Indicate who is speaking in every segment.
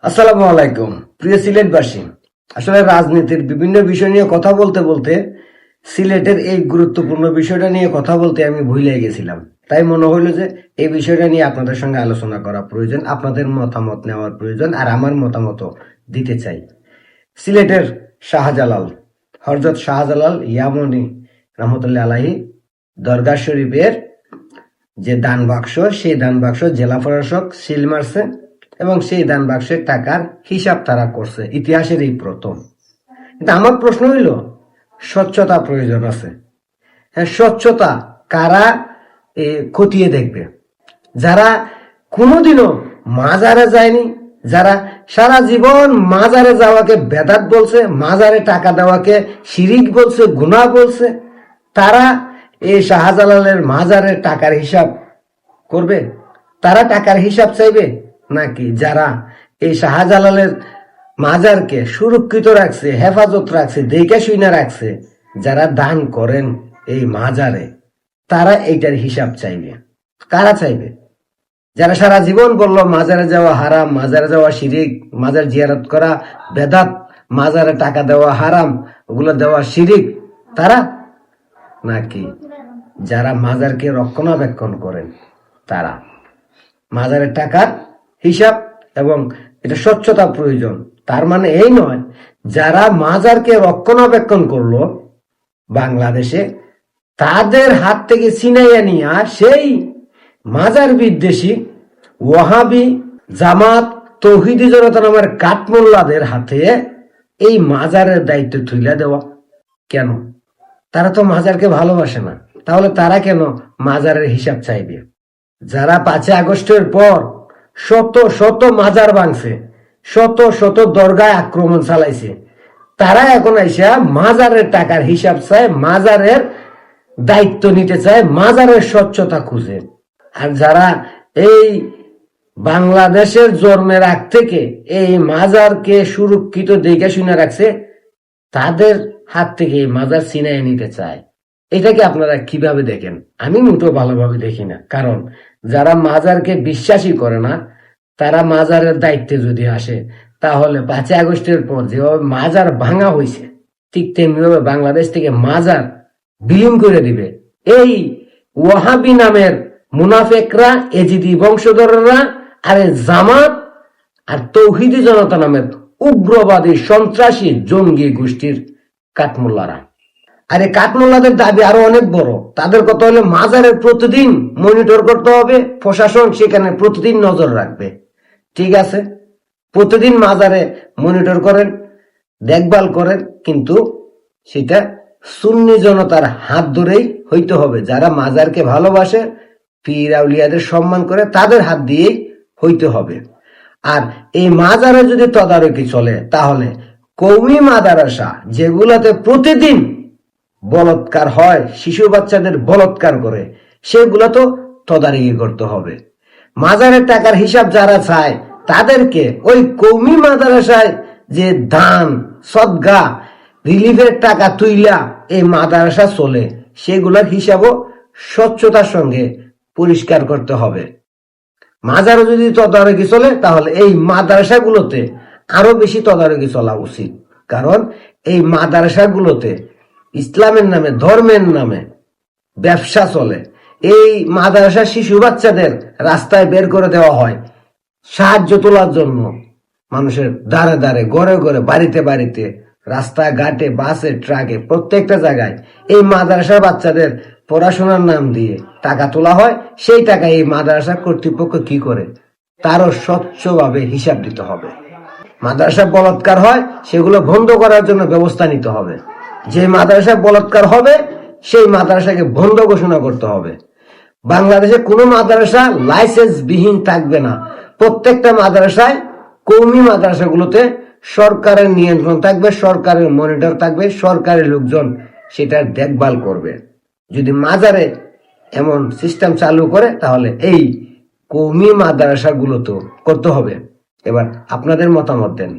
Speaker 1: আসসালামু আলাইকুম প্রিয় সিলেটবাসী। আসলে রাজনীতির বিভিন্ন বিষয় নিয়ে কথা বলতে বলতে সিলেটের এই গুরুত্বপূর্ণ বিষয়টা নিয়ে কথা বলতে আমি ভুলে গেছিলাম। তাই মনে হইলো যে এই বিষয়টা নিয়ে আপনাদের সঙ্গে আলোচনা করা প্রয়োজন, আপনাদের মতামত নেওয়ার প্রয়োজন, আর আমার মতামত দিতে চাই। সিলেটের শাহজালাল, হযরত শাহজালাল ইয়ামনি রহমতুল্লাহ আলাইহি দরগা শরীফের যে দান বাক্স, সেই দান বাক্স জেলা প্রশাসক সিল মারছে এবং সেই দান বাক্সের টাকার হিসাব তারা করছে, ইতিহাসের এই প্রথম। কিন্তু আমার প্রশ্ন হইল, স্বচ্ছতা প্রয়োজন আছে। হ্যাঁ, স্বচ্ছতা কারা খতিয়ে দেখবে? যারা কোনোদিনও মাজারে যায়নি, যারা সারা জীবন মাজারে যাওয়াকে বেদাত বলছে, মাজারে টাকা দেওয়াকে শিরিক বলছে, গুনাহ বলছে, তারা এই শাহজালালের মাজারের টাকার হিসাব করবে? তারা টাকার হিসাব চাইবে? নাকি যারা এই শাহজালালের মাজারকে সুরক্ষিত রাখছে, হেফাজত রাখছে, দেখে শুনে রাখছে, যারা দান করেন এই মাজারে, তারা এইটার হিসাব চাইবে? কারা চাইবে? যারা সারা জীবন বলল মাজারে যাওয়া হারাম, মাজারে যাওয়া শিরিক, মাজার জিয়ারত করা বেদাত, মাজারে টাকা দেওয়া হারাম, ওগুলো দেওয়া শিরিক, তারা? নাকি যারা মাজারকে রক্ষণাবেক্ষণ করেন তারা? মাজারের টাকার হিসাব এবং এটা স্বচ্ছতা প্রয়োজন। তার মানে এই নয় যারা মাজারকে রক্ষণাবেক্ষণ করলো বাংলাদেশে, তাদের হাত থেকে ছিনাইয়া নিয়ে সেই মাজার বিদ্বেষী ওয়াহাবি, জামাত, তৌহিদি জনতা নামের কাঠমোল্লাদের হাতে এই মাজারের দায়িত্ব তুলে দেওয়া কেন? তারা তো মাজারকে ভালোবাসে না, তাহলে তারা কেন মাজারের হিসাব চাইবে? যারা 5 আগস্টের পর শত শত মাজার ভাঙছে, শত শত দরগায় আক্রমণ চালাইছে, তারা এখন আইসা মাজারের টাকার হিসাব চায়, মাজারের দায়িত্ব নিতে চায়, মাজারের স্বচ্ছতা খুঁজে। আর যারা এই বাংলাদেশের জন্মের আগ থেকে এই মাজারকে সুরক্ষিত দেখে শুনে রাখছে, তাদের হাত থেকে এই মাজার ছিনাই নিতে চায়। এটাকে আপনারা কিভাবে দেখেন? আমি মোটেও ভালোভাবে দেখি না। কারণ যারা মাজারকে বিশ্বাসই করে না, তারা মাজারের দায়িত্বে যদি আসে, তাহলে 5 আগস্টের পর যেভাবে মাজার ভাঙা হয়েছে, ঠিক তেমনিভাবে বাংলাদেশ থেকে মাজার বিলীন করে দিবে এই ওয়াহাবি নামের মুনাফেকরা, এজিদি বংশধররা, আর জামাত আর তৌহিদি জনতা নামের উগ্রবাদী সন্ত্রাসী জঙ্গি গোষ্ঠীর কাঠমোল্লারা। আর এই কাঠমোল্লাদের দাবি আরো অনেক বড়। তাদের কথা হলো মাজারের প্রতিদিন মনিটর করতে হবে, প্রশাসন সেখানে প্রতিদিন নজর রাখবে। ঠিক আছে, প্রতিদিন মাজারে মনিটর করেন, দেখভাল করেন, কিন্তু সেটা সুন্নি জনতার হাত ধরেই হইতে হবে। যারা মাজারকে ভালোবাসে, পীর আউলিয়াদের সম্মান করে, তাদের হাত দিয়েই হইতে হবে। আর এই মাজারে যদি তদারকি চলে, তাহলে কওমি মাদ্রাসা যেগুলাতে প্রতিদিন বলৎকার হয়, শিশু বাচ্চাদের বলৎকার করে, সেগুলো তো তদারকি করতে হবে। মাজারের টাকার হিসাব যারা চায়, তাদেরকে ওই কওমি মাদ্রাসায় যে দান, সদকা, রিলিফের টাকা তুইলা এই মাদ্রাসা চলে, সেগুলোর হিসাবও স্বচ্ছতার সঙ্গে পরিষ্কার করতে হবে। মাজারও যদি তদারকি চলে, তাহলে এই মাদ্রাসাগুলোতে আরো বেশি তদারকি চলা উচিত। কারণ এই মাদ্রাসাগুলোতে ইসলামের নামে, ধর্মের নামে ব্যবসা চলে। এই মাদ্রাসা শিশু বাচ্চাদের রাস্তায় বের করে দেওয়া হয় সাহায্য তোলার জন্য। মানুষের দ্বারে দ্বারে, ঘরে ঘরে, বাড়িতে বাড়িতে, রাস্তাঘাটে, বাসে, ট্রাকে, প্রত্যেকটা জায়গায় এই মাদ্রাসার বাচ্চাদের পড়াশোনার নাম দিয়ে টাকা তোলা হয়। সেই টাকা এই মাদ্রাসা কর্তৃপক্ষ কি করে, তারও স্বচ্ছভাবে হিসাব দিতে হবে। মাদ্রাসা বলাৎকার হয়, সেগুলো বন্ধ করার জন্য ব্যবস্থা নিতে হবে। যে মাদ্রাসা বলাৎকার হবে, সেই মাদ্রাসাকে বন্ধ ঘোষণা করতে হবে। বাংলাদেশে কোনো মাদ্রাসা লাইসেন্স বিহীন থাকবে না। প্রত্যেকটা মাদ্রাসায়, কওমি মাদ্রাসাগুলোতে সরকারের নিয়ন্ত্রণ থাকবে, সরকারের মনিটর থাকবে, সরকারের লোকজন সেটার দেখভাল করবে। যদি মাজারে এমন সিস্টেম চালু করে, তাহলে এই কওমি মাদ্রাসাগুলো তো করতে হবে। এবার আপনাদের মতামত দেন,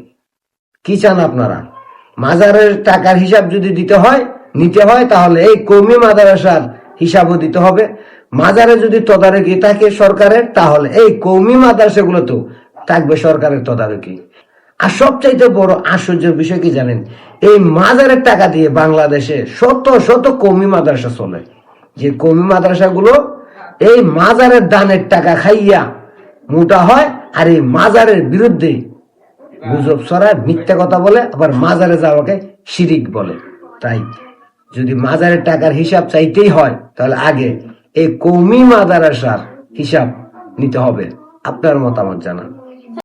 Speaker 1: কি চান আপনারা? মাজারের টাকার হিসাব যদি নিতে হয়, তাহলে এই কওমি মাদ্রাসার হিসাবও দিতে হবে। মাজারে যদি তদারকি থাকে সরকারের, তাহলে এই কওমি মাদ্রাসাগুলো তো থাকবে সরকারের তদারকি। আর সবচাইতে বড় আশ্চর্যের বিষয় কি জানেন, এই মাজারের টাকা দিয়ে বাংলাদেশে শত শত কওমি মাদ্রাসা চলে, যে কওমি মাদ্রাসাগুলো এই মাজারের দানের টাকা খাইয়া মোটা হয়, আর এই মাজারের বিরুদ্ধে গুজব ছড়ায়, মিথ্যা কথা বলে, আবার মাজারে যাওয়াকে শিরিক বলে। তাই যদি মাজারের টাকার হিসাব চাইতেই হয়, তাহলে আগে এই কওমি মাদ্রাসার হিসাব নিতে হবে। আপনার মতামত জানান।